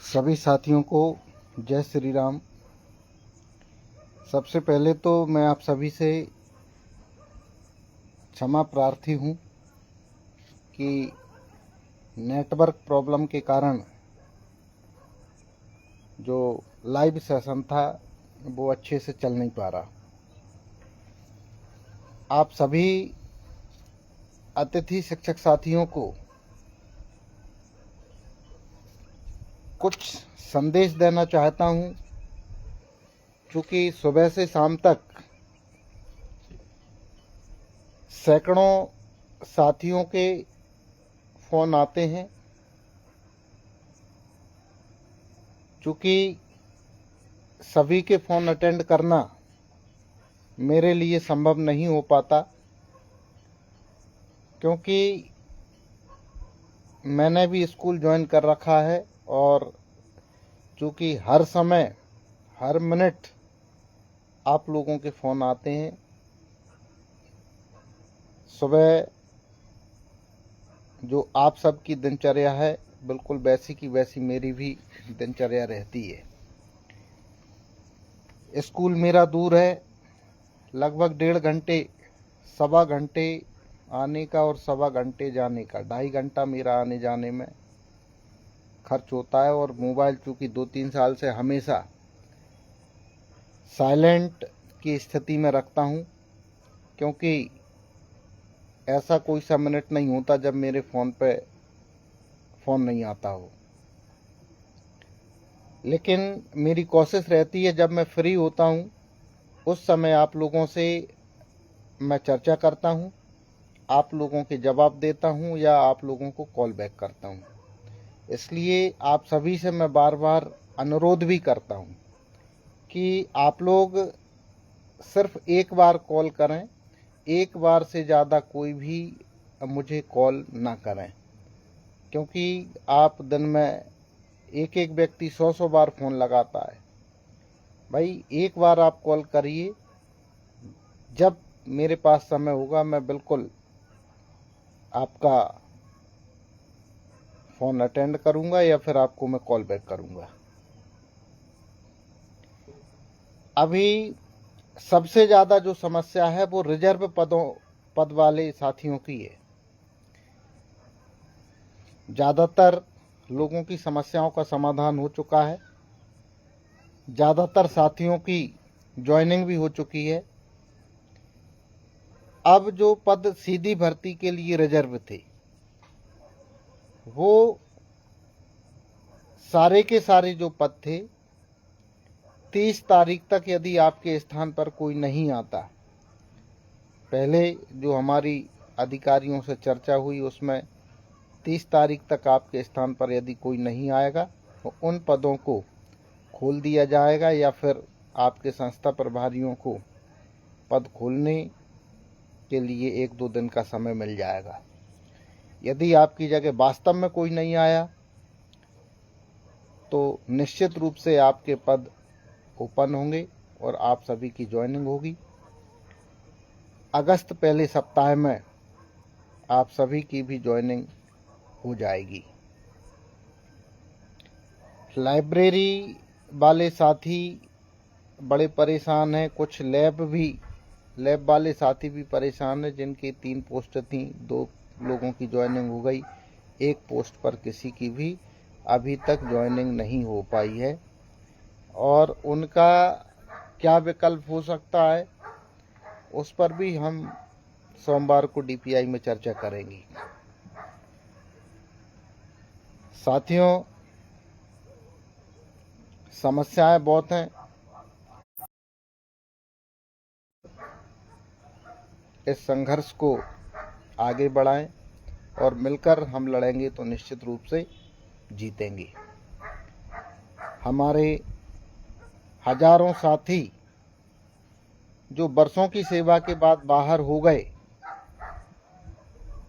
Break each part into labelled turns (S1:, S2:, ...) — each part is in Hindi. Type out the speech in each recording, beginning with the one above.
S1: सभी साथियों को जय श्री राम। सबसे पहले तो मैं आप सभी से क्षमा प्रार्थी हूँ कि नेटवर्क प्रॉब्लम के कारण जो लाइव सेशन था वो अच्छे से चल नहीं पा रहा। आप सभी अतिथि शिक्षक साथियों को कुछ संदेश देना चाहता हूँ, क्योंकि सुबह से शाम तक सैकड़ों साथियों के फ़ोन आते हैं। चूँकि सभी के फ़ोन अटेंड करना मेरे लिए संभव नहीं हो पाता, क्योंकि मैंने भी स्कूल ज्वाइन कर रखा है और चूँकि हर समय हर मिनट आप लोगों के फ़ोन आते हैं। सुबह जो आप सबकी दिनचर्या है बिल्कुल वैसी की वैसी मेरी भी दिनचर्या रहती है। स्कूल मेरा दूर है, लगभग 1.5 घंटे, सवा घंटे आने का और सवा घंटे जाने का, 2.5 घंटा मेरा आने जाने में खर्च होता है। और मोबाइल चूँकि 2-3 साल से हमेशा साइलेंट की स्थिति में रखता हूँ, क्योंकि ऐसा कोई सा मिनट नहीं होता जब मेरे फ़ोन पे फ़ोन नहीं आता हो। लेकिन मेरी कोशिश रहती है जब मैं फ्री होता हूँ उस समय आप लोगों से मैं चर्चा करता हूँ, आप लोगों के जवाब देता हूँ या आप लोगों को कॉल बैक करता हूँ। इसलिए आप सभी से मैं बार बार अनुरोध भी करता हूँ कि आप लोग सिर्फ एक बार कॉल करें, एक बार से ज़्यादा कोई भी मुझे कॉल ना करें, क्योंकि आप दिन में एक एक व्यक्ति 100 बार फ़ोन लगाता है। भाई एक बार आप कॉल करिए, जब मेरे पास समय होगा मैं बिल्कुल आपका फ़ोन अटेंड करूंगा या फिर आपको मैं कॉल बैक करूंगा। अभी सबसे ज़्यादा जो समस्या है वो रिजर्व पद वाले साथियों की है। ज़्यादातर लोगों की समस्याओं का समाधान हो चुका है, ज़्यादातर साथियों की ज्वाइनिंग भी हो चुकी है। अब जो पद सीधी भर्ती के लिए रिजर्व थे वो सारे के सारे जो पद थे 30 तारीख तक यदि आपके स्थान पर कोई नहीं आता, पहले जो हमारी अधिकारियों से चर्चा हुई उसमें 30 तारीख तक आपके स्थान पर यदि कोई नहीं आएगा तो उन पदों को खोल दिया जाएगा या फिर आपके संस्था प्रभारियों को पद खोलने के लिए 1-2 दिन का समय मिल जाएगा। यदि आपकी जगह वास्तव में कोई नहीं आया तो निश्चित रूप से आपके पद ओपन होंगे और आप सभी की ज्वाइनिंग होगी। अगस्त पहले सप्ताह में आप सभी की भी ज्वाइनिंग हो जाएगी। लाइब्रेरी वाले साथी बड़े परेशान हैं, कुछ लैब वाले साथी भी परेशान हैं, जिनकी 3 पोस्ट थी, 2 लोगों की ज्वाइनिंग हो गई, 1 पोस्ट पर किसी की भी अभी तक ज्वाइनिंग नहीं हो पाई है। और उनका क्या विकल्प हो सकता है उस पर भी हम सोमवार को डीपीआई में चर्चा करेंगे। साथियों, समस्याएं बहुत हैं, इस संघर्ष को आगे बढ़ाएं और मिलकर हम लड़ेंगे तो निश्चित रूप से जीतेंगे। हमारे हजारों साथी जो वर्षों की सेवा के बाद बाहर हो गए,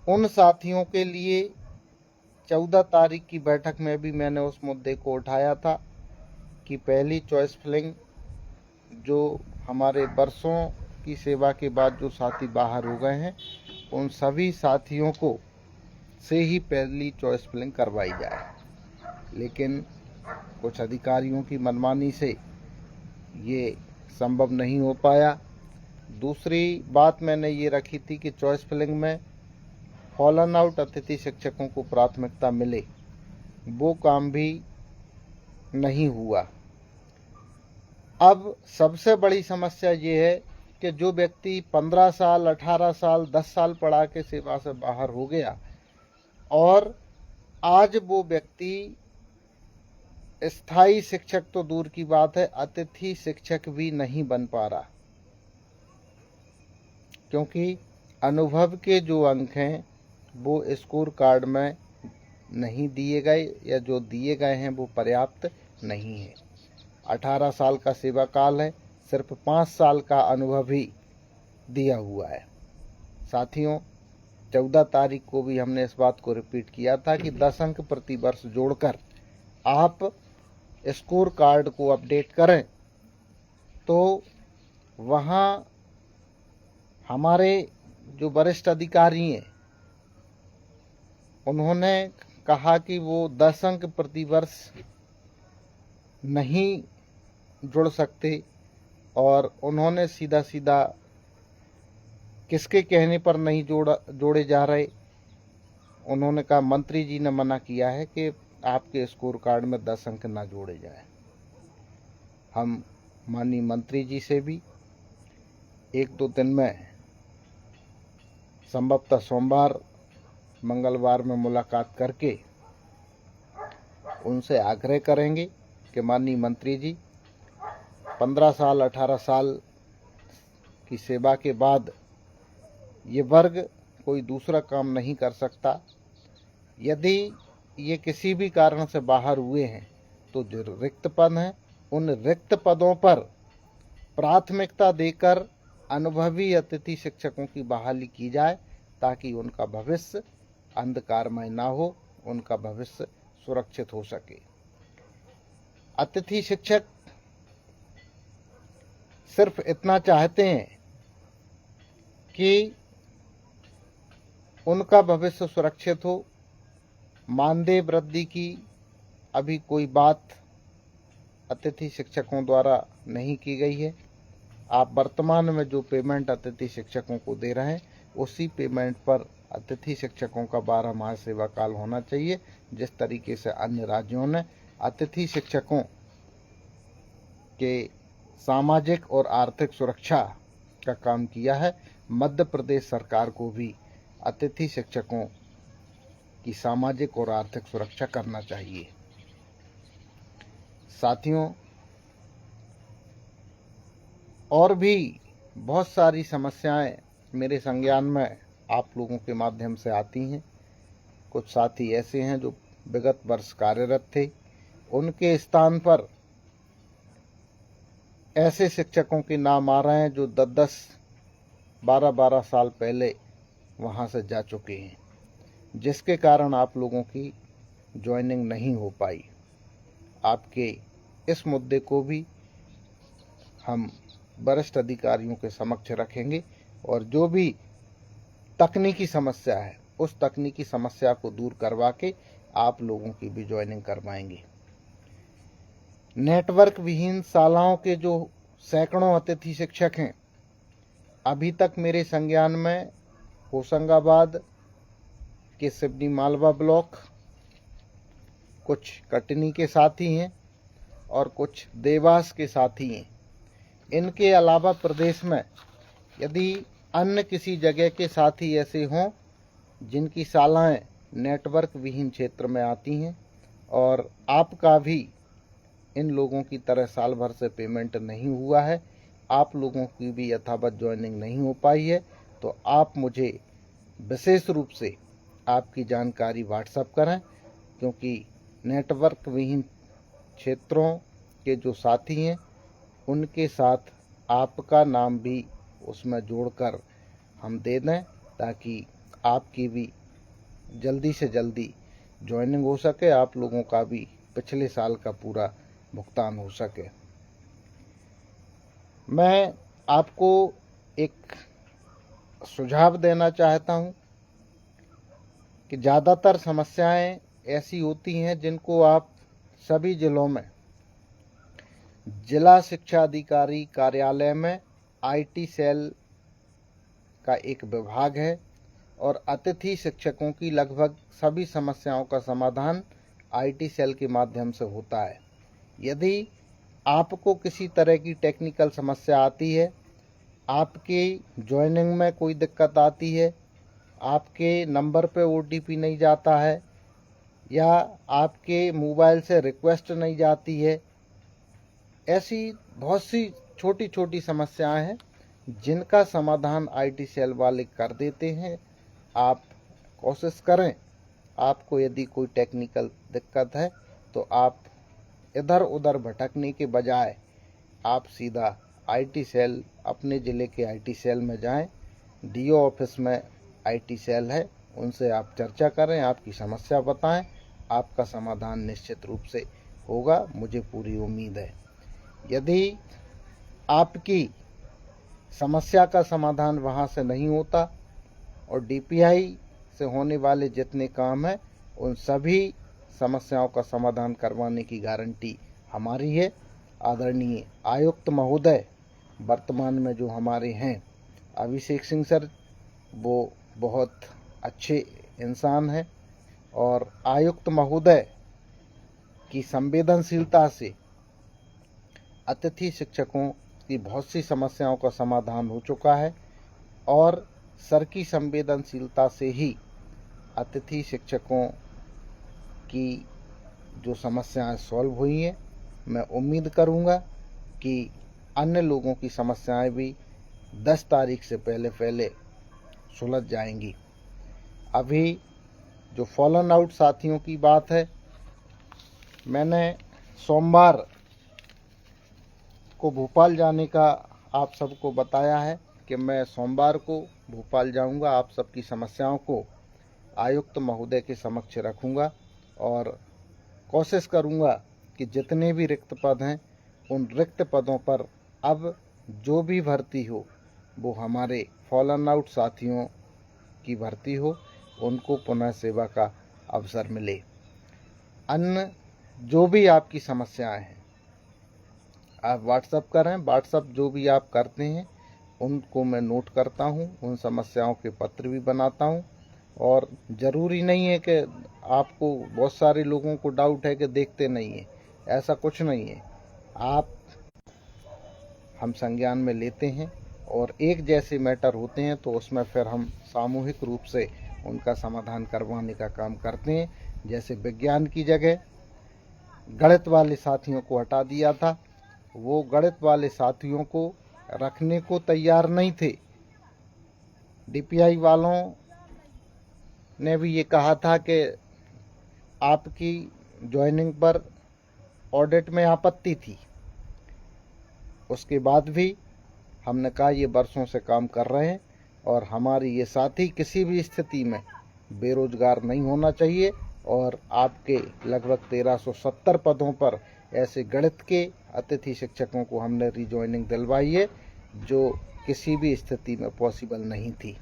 S1: उन साथियों के लिए 14 तारीख की बैठक में भी मैंने उस मुद्दे को उठाया था कि पहली चॉइस फिलिंग जो हमारे वर्षों की सेवा के बाद जो साथी बाहर हो गए हैं उन सभी साथियों को से ही पहली चॉइस फिलिंग करवाई जाए। लेकिन कुछ अधिकारियों की मनमानी से ये संभव नहीं हो पाया। दूसरी बात मैंने ये रखी थी कि चॉइस फिलिंग में फॉलन आउट अतिथि शिक्षकों को प्राथमिकता मिले, वो काम भी नहीं हुआ। अब सबसे बड़ी समस्या ये है कि जो व्यक्ति 15 साल, 18 साल, 10 साल पढ़ा के सेवा से बाहर हो गया और आज वो व्यक्ति स्थायी शिक्षक तो दूर की बात है, अतिथि शिक्षक भी नहीं बन पा रहा, क्योंकि अनुभव के जो अंक हैं वो स्कोर कार्ड में नहीं दिए गए, या जो दिए गए हैं वो पर्याप्त नहीं है। 18 साल का सेवा काल है, सिर्फ 5 साल का अनुभव ही दिया हुआ है। साथियों, 14 तारीख को भी हमने इस बात को रिपीट किया था कि 10 अंक प्रति वर्ष जोड़कर आप स्कोर कार्ड को अपडेट करें, तो वहाँ हमारे जो वरिष्ठ अधिकारी हैं उन्होंने कहा कि वो 10 अंक प्रति वर्ष नहीं जुड़ सकते, और उन्होंने सीधा सीधा किसके कहने पर नहीं जोड़े जा रहे, उन्होंने कहा मंत्री जी ने मना किया है कि आपके स्कोर कार्ड में 10 अंक ना जोड़े जाए। हम माननीय मंत्री जी से भी 1-2 दिन में, संभवतः सोमवार मंगलवार में मुलाकात करके उनसे आग्रह करेंगे कि माननीय मंत्री जी, 15 साल 18 साल की सेवा के बाद ये वर्ग कोई दूसरा काम नहीं कर सकता। यदि ये किसी भी कारण से बाहर हुए हैं तो जो रिक्त पद हैं उन रिक्त पदों पर प्राथमिकता देकर अनुभवी अतिथि शिक्षकों की बहाली की जाए, ताकि उनका भविष्य अंधकारमय ना हो, उनका भविष्य सुरक्षित हो सके। अतिथि शिक्षक सिर्फ इतना चाहते हैं कि उनका भविष्य सुरक्षित हो। मानदेय वृद्धि की अभी कोई बात अतिथि शिक्षकों द्वारा नहीं की गई है। आप वर्तमान में जो पेमेंट अतिथि शिक्षकों को दे रहे हैं उसी पेमेंट पर अतिथि शिक्षकों का 12 माह सेवा काल होना चाहिए। जिस तरीके से अन्य राज्यों ने अतिथि शिक्षकों के सामाजिक और आर्थिक सुरक्षा का काम किया है, मध्य प्रदेश सरकार को भी अतिथि शिक्षकों की सामाजिक और आर्थिक सुरक्षा करना चाहिए। साथियों, और भी बहुत सारी समस्याएं मेरे संज्ञान में आप लोगों के माध्यम से आती हैं। कुछ साथी ऐसे हैं जो विगत वर्ष कार्यरत थे, उनके स्थान पर ऐसे शिक्षकों के नाम आ रहे हैं जो 10-10, 12-12 साल पहले वहां से जा चुके हैं, जिसके कारण आप लोगों की ज्वाइनिंग नहीं हो पाई। आपके इस मुद्दे को भी हम वरिष्ठ अधिकारियों के समक्ष रखेंगे और जो भी तकनीकी समस्या है उस तकनीकी समस्या को दूर करवा के आप लोगों की भी ज्वाइनिंग करवाएंगे। नेटवर्क विहीन शालाओं के जो सैकड़ों अतिथि शिक्षक हैं, अभी तक मेरे संज्ञान में होशंगाबाद के सिवनी मालवा ब्लॉक, कुछ कटनी के साथी हैं और कुछ देवास के साथी हैं। इनके अलावा प्रदेश में यदि अन्य किसी जगह के साथी ऐसे हों जिनकी शालाएं नेटवर्क विहीन क्षेत्र में आती हैं और आपका भी इन लोगों की तरह साल भर से पेमेंट नहीं हुआ है, आप लोगों की भी यथावत ज्वाइनिंग नहीं हो पाई है, तो आप मुझे विशेष रूप से आपकी जानकारी व्हाट्सएप करें, क्योंकि नेटवर्क विहीन क्षेत्रों के जो साथी हैं उनके साथ आपका नाम भी उसमें जोड़कर हम दे दें, ताकि आपकी भी जल्दी से जल्दी ज्वाइनिंग हो सके, आप लोगों का भी पिछले साल का पूरा भुगतान हो सके। मैं आपको एक सुझाव देना चाहता हूं कि ज़्यादातर समस्याएं ऐसी होती हैं जिनको आप सभी जिलों में जिला शिक्षा अधिकारी कार्यालय में आईटी सेल का एक विभाग है और अतिथि शिक्षकों की लगभग सभी समस्याओं का समाधान आईटी सेल के माध्यम से होता है। यदि आपको किसी तरह की टेक्निकल समस्या आती है, आपके ज्वाइनिंग में कोई दिक्कत आती है, आपके नंबर पे ओटीपी नहीं जाता है या आपके मोबाइल से रिक्वेस्ट नहीं जाती है, ऐसी बहुत सी छोटी छोटी समस्याएं हैं जिनका समाधान आईटी सेल वाले कर देते हैं। आप कोशिश करें, आपको यदि कोई टेक्निकल दिक्कत है तो आप इधर उधर भटकने के बजाय आप सीधा आईटी सेल, अपने ज़िले के आईटी सेल में जाएं। डीओ ऑफिस में आईटी सेल है, उनसे आप चर्चा करें, आपकी समस्या बताएं, आपका समाधान निश्चित रूप से होगा, मुझे पूरी उम्मीद है। यदि आपकी समस्या का समाधान वहां से नहीं होता और डीपीआई से होने वाले जितने काम हैं उन सभी समस्याओं का समाधान करवाने की गारंटी हमारी है। आदरणीय आयुक्त महोदय वर्तमान में जो हमारे हैं अभिषेक सिंह सर, वो बहुत अच्छे इंसान हैं और आयुक्त महोदय की संवेदनशीलता से अतिथि शिक्षकों की बहुत सी समस्याओं का समाधान हो चुका है और सर की संवेदनशीलता से ही अतिथि शिक्षकों की जो समस्याएं सॉल्व हुई हैं। मैं उम्मीद करूंगा कि अन्य लोगों की समस्याएं भी 10 तारीख से पहले सुलझ जाएंगी। अभी जो फॉलन आउट साथियों की बात है, मैंने सोमवार को भोपाल जाने का आप सबको बताया है कि मैं सोमवार को भोपाल जाऊंगा। आप सबकी समस्याओं को आयुक्त महोदय के समक्ष रखूंगा और कोशिश करूंगा कि जितने भी रिक्त पद हैं उन रिक्त पदों पर अब जो भी भर्ती हो वो हमारे फॉलन आउट साथियों की भर्ती हो, उनको पुनः सेवा का अवसर मिले। अन्य जो भी आपकी समस्याएं हैं आप व्हाट्सएप करें, व्हाट्सएप जो भी आप करते हैं उनको मैं नोट करता हूं, उन समस्याओं के पत्र भी बनाता हूं। और ज़रूरी नहीं है कि आपको, बहुत सारे लोगों को डाउट है कि देखते नहीं है, ऐसा कुछ नहीं है। आप हम संज्ञान में लेते हैं और एक जैसे मैटर होते हैं तो उसमें फिर हम सामूहिक रूप से उनका समाधान करवाने का काम करते हैं। जैसे विज्ञान की जगह गणित वाले साथियों को हटा दिया था, वो गणित वाले साथियों को रखने को तैयार नहीं थे। डीपीआई वालों ने भी ये कहा था कि आपकी ज्वाइनिंग पर ऑडिट में आपत्ति थी। उसके बाद भी हमने कहा ये वर्षों से काम कर रहे हैं और हमारी ये साथी किसी भी स्थिति में बेरोजगार नहीं होना चाहिए और आपके लगभग 1370 पदों पर ऐसे गणित के अतिथि शिक्षकों को हमने रिज्वाइनिंग दिलवाई है जो किसी भी स्थिति में पॉसिबल नहीं थी।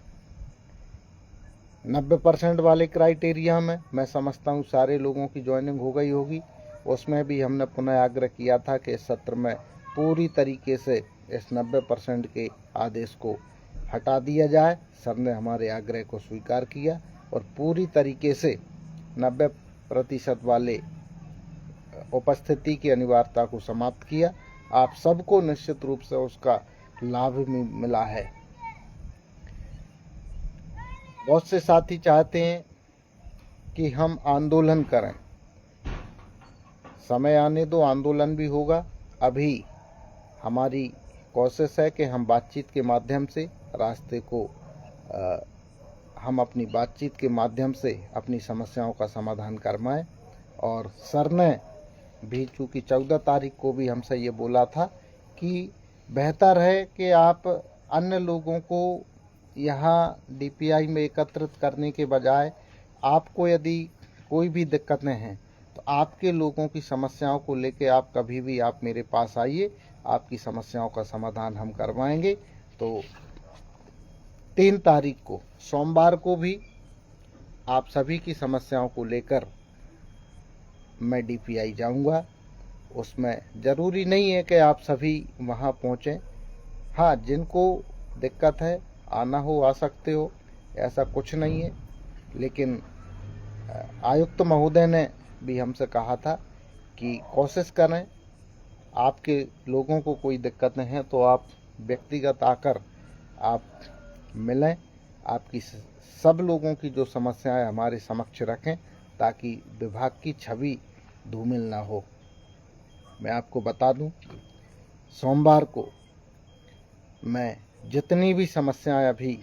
S1: 90% वाले क्राइटेरिया में मैं समझता हूँ सारे लोगों की ज्वाइनिंग हो गई होगी। उसमें भी हमने पुनः आग्रह किया था कि इस सत्र में पूरी तरीके से इस 90% के आदेश को हटा दिया जाए। सर ने हमारे आग्रह को स्वीकार किया और पूरी तरीके से 90% वाले उपस्थिति की अनिवार्यता को समाप्त किया। आप सबको निश्चित रूप से उसका लाभ भी मिला है। बहुत से साथी चाहते हैं कि हम आंदोलन करें, समय आने दो, आंदोलन भी होगा। अभी हमारी कोशिश है कि हम बातचीत के माध्यम से रास्ते को हम अपनी बातचीत के माध्यम से अपनी समस्याओं का समाधान करवाएं। और सर ने भी चूँकि 14 तारीख को भी हमसे ये बोला था कि बेहतर है कि आप अन्य लोगों को यहाँ डीपीआई में एकत्रित करने के बजाय आपको यदि कोई भी दिक्कतें हैं तो आपके लोगों की समस्याओं को लेकर आप कभी भी आप मेरे पास आइए, आपकी समस्याओं का समाधान हम करवाएंगे। तो 3 तारीख को सोमवार को भी आप सभी की समस्याओं को लेकर मैं DPI जाऊंगा। उसमें ज़रूरी नहीं है कि आप सभी वहां पहुंचें। हाँ, जिनको दिक्कत है आना हो आ सकते हो, ऐसा कुछ नहीं है। लेकिन आयुक्त महोदय ने भी हमसे कहा था कि कोशिश करें, आपके लोगों को कोई दिक्कत नहीं है तो आप व्यक्तिगत आकर आप मिलें, आपकी सब लोगों की जो समस्याएं हमारे समक्ष रखें, ताकि विभाग की छवि धूमिल ना हो। मैं आपको बता दूं, सोमवार को मैं जितनी भी समस्याएं अभी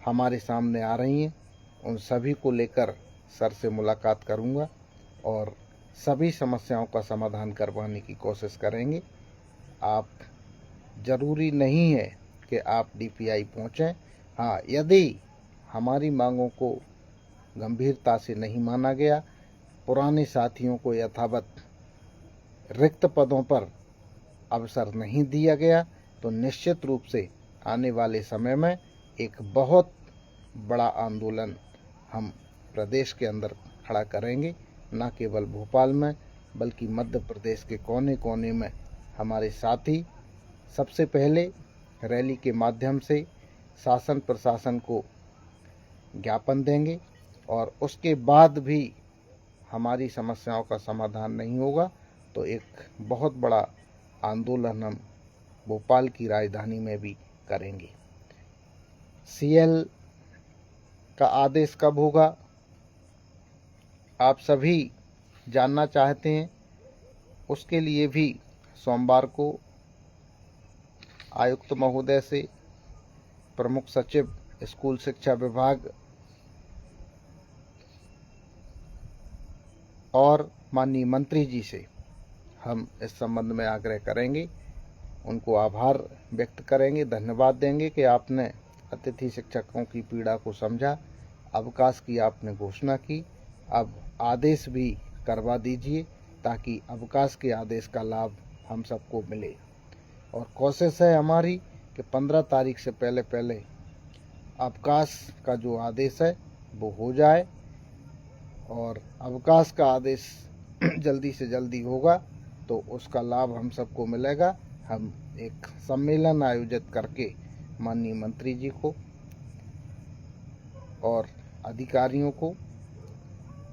S1: हमारे सामने आ रही हैं उन सभी को लेकर सर से मुलाकात करूंगा और सभी समस्याओं का समाधान करवाने की कोशिश करेंगे। आप ज़रूरी नहीं है कि आप DPI पहुंचें। हाँ, यदि हमारी मांगों को गंभीरता से नहीं माना गया, पुराने साथियों को यथावत रिक्त पदों पर अवसर नहीं दिया गया, तो निश्चित रूप से आने वाले समय में एक बहुत बड़ा आंदोलन हम प्रदेश के अंदर खड़ा करेंगे। न केवल भोपाल में बल्कि मध्य प्रदेश के कोने कोने में हमारे साथी सबसे पहले रैली के माध्यम से शासन प्रशासन को ज्ञापन देंगे और उसके बाद भी हमारी समस्याओं का समाधान नहीं होगा तो एक बहुत बड़ा आंदोलन हम भोपाल की राजधानी में भी करेंगे। CL का आदेश कब होगा, आप सभी जानना चाहते हैं। उसके लिए भी सोमवार को आयुक्त महोदय से, प्रमुख सचिव स्कूल शिक्षा विभाग और माननीय मंत्री जी से हम इस संबंध में आग्रह करेंगे, उनको आभार व्यक्त करेंगे, धन्यवाद देंगे कि आपने अतिथि शिक्षकों की पीड़ा को समझा, अवकाश की आपने घोषणा की। अब आदेश भी करवा दीजिए ताकि अवकाश के आदेश का लाभ हम सबको मिले। और कोशिश है हमारी कि 15 तारीख से पहले पहले अवकाश का जो आदेश है वो हो जाए और अवकाश का आदेश जल्दी से जल्दी होगा तो उसका लाभ हम सबको मिलेगा। हम एक सम्मेलन आयोजित करके माननीय मंत्री जी को और अधिकारियों को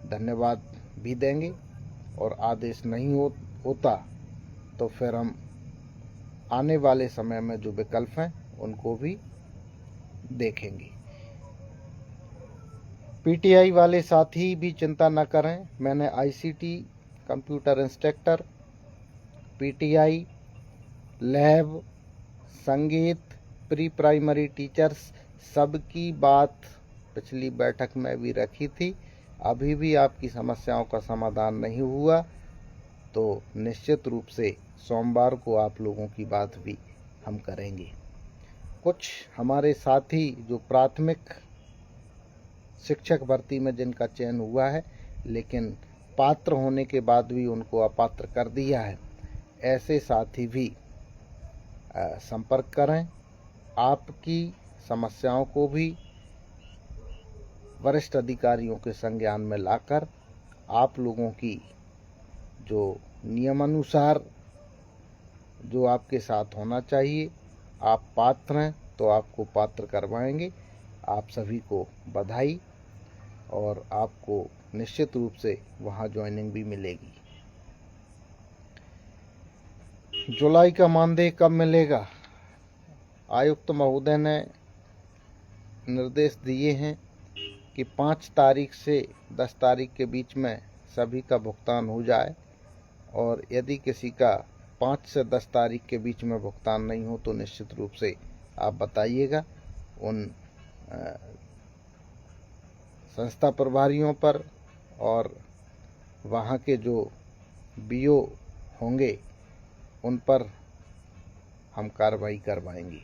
S1: धन्यवाद भी देंगे और आदेश नहीं होता तो फिर हम आने वाले समय में जो विकल्प हैं उनको भी देखेंगे। PTI वाले साथी भी चिंता न करें, मैंने ICT, computer instructor, PTI, lab, संगीत, प्री प्राइमरी टीचर्स सबकी बात पिछली बैठक में भी रखी थी। अभी भी आपकी समस्याओं का समाधान नहीं हुआ तो निश्चित रूप से सोमवार को आप लोगों की बात भी हम करेंगे। कुछ हमारे साथी जो प्राथमिक शिक्षक भर्ती में जिनका चयन हुआ है लेकिन पात्र होने के बाद भी उनको अपात्र कर दिया है, ऐसे साथी भी संपर्क करें। आपकी समस्याओं को भी वरिष्ठ अधिकारियों के संज्ञान में लाकर आप लोगों की जो नियमानुसार जो आपके साथ होना चाहिए, आप पात्र हैं तो आपको पात्र करवाएंगे। आप सभी को बधाई और आपको निश्चित रूप से वहां ज्वाइनिंग भी मिलेगी। जुलाई का मानदेय कब मिलेगा? आयुक्त महोदय ने निर्देश दिए हैं कि 5 तारीख से 10 तारीख के बीच में सभी का भुगतान हो जाए और यदि किसी का 5 से 10 तारीख के बीच में भुगतान नहीं हो तो निश्चित रूप से आप बताइएगा। उन संस्था प्रभारियों पर और वहाँ के जो BO होंगे उन पर हम कार्रवाई करवाएंगे।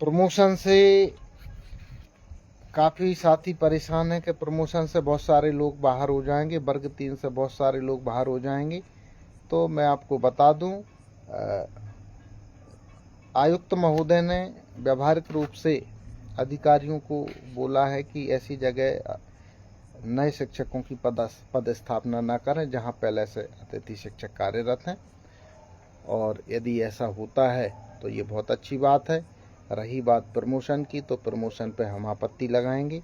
S1: प्रमोशन से काफ़ी साथी परेशान हैं कि प्रमोशन से बहुत सारे लोग बाहर हो जाएंगे, वर्ग 3 से बहुत सारे लोग बाहर हो जाएंगे। तो मैं आपको बता दूं, आयुक्त महोदय ने व्यावहारिक रूप से अधिकारियों को बोला है कि ऐसी जगह नए शिक्षकों की पदस्थापना न करें जहां पहले से अतिथि शिक्षक कार्यरत हैं। और यदि ऐसा होता है तो ये बहुत अच्छी बात है। रही बात प्रमोशन की, तो प्रमोशन पे हम आपत्ति लगाएंगे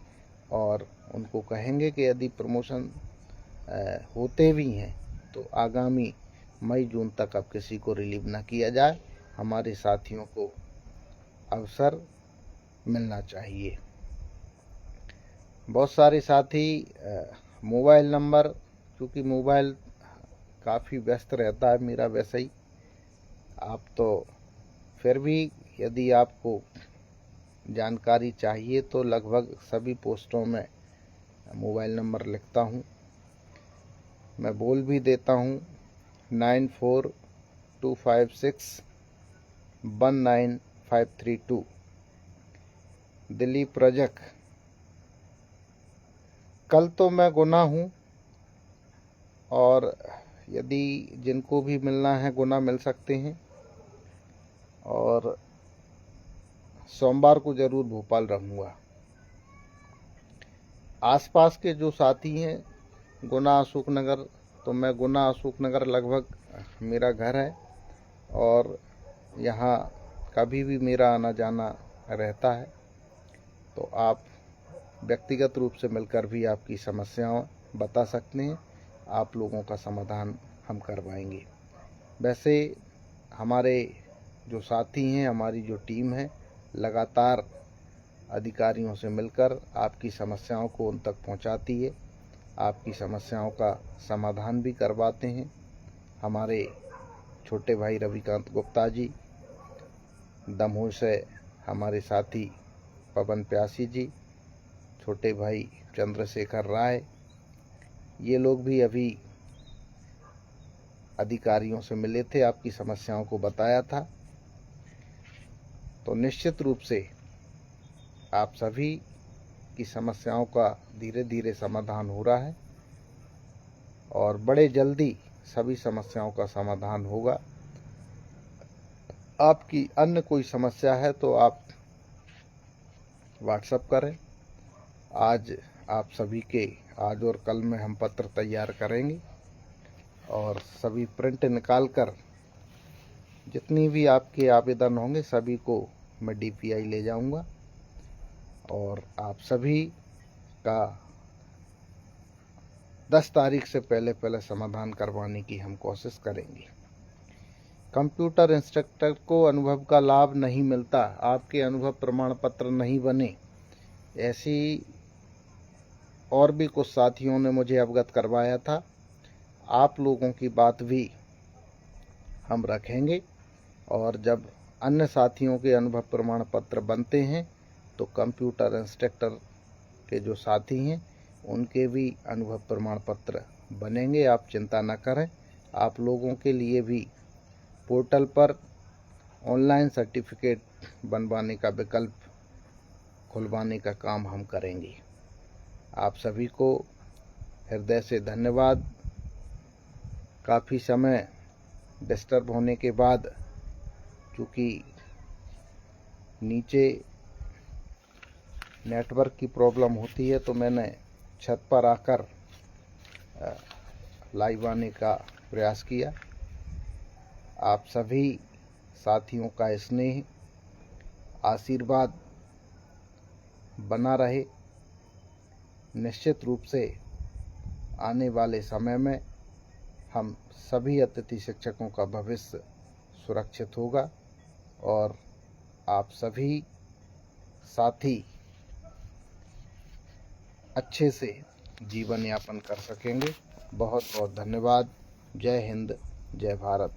S1: और उनको कहेंगे कि यदि प्रमोशन होते भी हैं तो आगामी मई जून तक अब किसी को रिलीव न किया जाए। हमारे साथियों को अवसर मिलना चाहिए। बहुत सारे साथी मोबाइल नंबर, क्योंकि मोबाइल काफ़ी व्यस्त रहता है मेरा वैसे ही, आप तो फिर भी यदि आपको जानकारी चाहिए तो लगभग सभी पोस्टों में मोबाइल नंबर लिखता हूँ। मैं बोल भी देता हूँ 9425619532 दिलीप रजक। कल तो मैं गुना हूँ और यदि जिनको भी मिलना है गुना मिल सकते हैं, और सोमवार को जरूर भोपाल रहूँगा। आसपास के जो साथी हैं गुना अशोकनगर, तो मैं गुना अशोकनगर लगभग मेरा घर है और यहाँ कभी भी मेरा आना जाना रहता है। तो आप व्यक्तिगत रूप से मिलकर भी आपकी समस्याएं बता सकते हैं, आप लोगों का समाधान हम करवाएंगे। वैसे हमारे जो साथी हैं, हमारी जो टीम है, लगातार अधिकारियों से मिलकर आपकी समस्याओं को उन तक पहुंचाती है, आपकी समस्याओं का समाधान भी करवाते हैं। हमारे छोटे भाई रविकांत गुप्ता जी, दमोह से हमारे साथी पवन प्यासी जी, छोटे भाई चंद्रशेखर राय, ये लोग भी अभी अधिकारियों से मिले थे, आपकी समस्याओं को बताया था। तो निश्चित रूप से आप सभी की समस्याओं का धीरे धीरे समाधान हो रहा है और बड़े जल्दी सभी समस्याओं का समाधान होगा। आपकी अन्य कोई समस्या है तो आप व्हाट्सएप करें। आज आप सभी के आज और कल में हम पत्र तैयार करेंगे और सभी प्रिंट निकाल कर जितनी भी आपके आवेदन होंगे सभी को मैं DPI ले जाऊंगा और आप सभी का 10 तारीख से पहले समाधान करवाने की हम कोशिश करेंगे। कंप्यूटर इंस्ट्रक्टर को अनुभव का लाभ नहीं मिलता, आपके अनुभव प्रमाण पत्र नहीं बने, ऐसी और भी कुछ साथियों ने मुझे अवगत करवाया था। आप लोगों की बात भी हम रखेंगे और जब अन्य साथियों के अनुभव प्रमाण पत्र बनते हैं तो कंप्यूटर इंस्ट्रक्टर के जो साथी हैं उनके भी अनुभव प्रमाण पत्र बनेंगे। आप चिंता न करें, आप लोगों के लिए भी पोर्टल पर ऑनलाइन सर्टिफिकेट बनवाने का विकल्प खुलवाने का काम हम करेंगे। आप सभी को हृदय से धन्यवाद। काफ़ी समय डिस्टर्ब होने के बाद, चूँकि नीचे नेटवर्क की प्रॉब्लम होती है, तो मैंने छत पर आकर लाइव आने का प्रयास किया। आप सभी साथियों का स्नेह आशीर्वाद बना रहे। निश्चित रूप से आने वाले समय में हम सभी अतिथि शिक्षकों का भविष्य सुरक्षित होगा और आप सभी साथी अच्छे से जीवन यापन कर सकेंगे। बहुत बहुत धन्यवाद। जय हिंद, जय भारत।